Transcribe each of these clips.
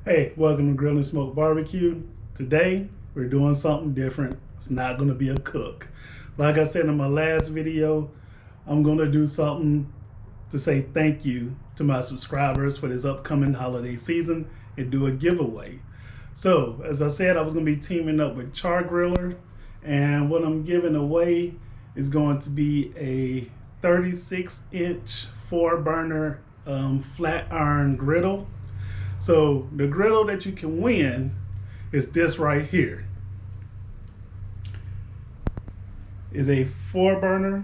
Hey, welcome to Grill and Smoke BBQ. Today, we're doing something different. It's not gonna be a cook. Like I said in my last video, I'm gonna do something to say thank you to my subscribers for this upcoming holiday season and do a giveaway. So, as I said, I was gonna be teaming up with Char-Griller, and what I'm giving away is going to be a 36-inch 4-burner flat iron griddle. So the griddle that you can win is this right here. Is a 4-burner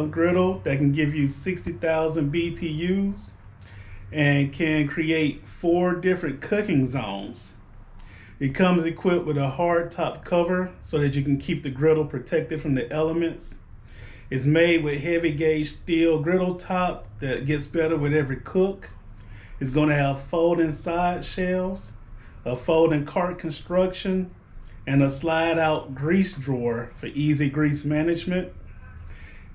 griddle that can give you 60,000 BTUs and can create 4 different cooking zones. It comes equipped with a hard top cover so that you can keep the griddle protected from the elements. It's made with heavy gauge steel griddle top that gets better with every cook. It's going to have folding side shelves, a folding cart construction, and a slide out grease drawer for easy grease management.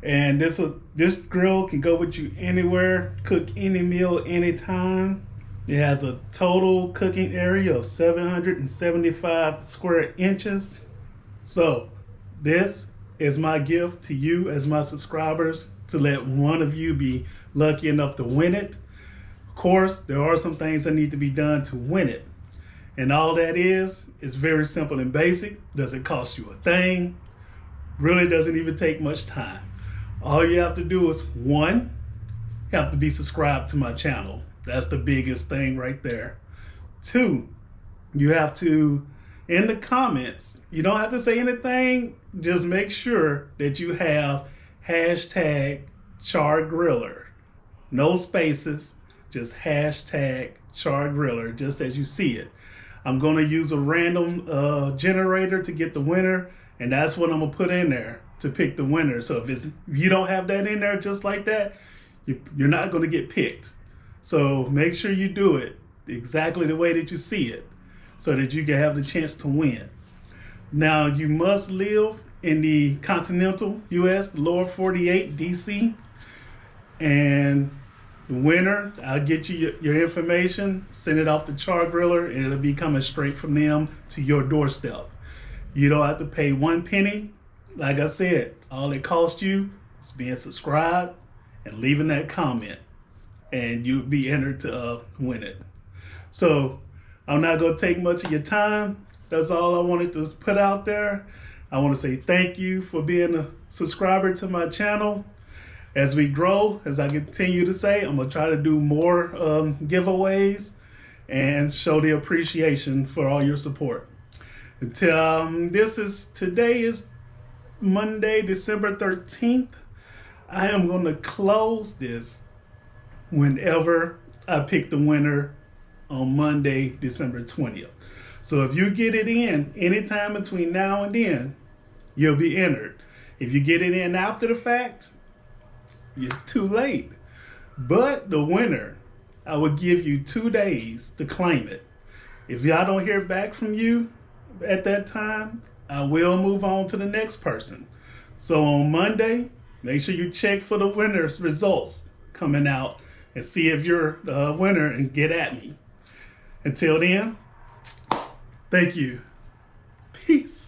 And this grill can go with you anywhere, cook any meal, anytime. It has a total cooking area of 775 square inches. So this is my gift to you as my subscribers, to let one of you be lucky enough to win it. Of course, there are some things that need to be done to win it. And all that is very simple and basic. Doesn't cost you a thing. Really doesn't even take much time. All you have to do is, 1, you have to be subscribed to my channel. That's the biggest thing right there. 2, you have to, in the comments, you don't have to say anything. Just make sure that you have hashtag Char-Griller. No spaces. Just hashtag Char-Griller, just as you see it. I'm going to use a random generator to get the winner, and that's what I'm going to put in there to pick the winner. So if you don't have that in there just like that, you're not going to get picked. So make sure you do it exactly the way that you see it so that you can have the chance to win. Now, you must live in the continental U.S., lower 48, D.C., and the winner, I'll get you your information, send it off to Char-Griller, and it'll be coming straight from them to your doorstep. You don't have to pay 1 penny. Like I said, all it costs you is being subscribed and leaving that comment, and you'll be entered to win it. So I'm not going to take much of your time. That's all I wanted to put out there. I want to say thank you for being a subscriber to my channel. As we grow, as I continue to say, I'm going to try to do more giveaways and show the appreciation for all your support. Until today is Monday, December 13th. I am going to close this whenever I pick the winner on Monday, December 20th. So if you get it in anytime between now and then, you'll be entered. If you get it in after the fact, it's too late. But the winner, I will give you 2 days to claim it. If y'all don't hear back from you at that time, I will move on to the next person. So on Monday, make sure you check for the winner's results coming out and see if you're the winner and get at me. Until then, thank you. Peace.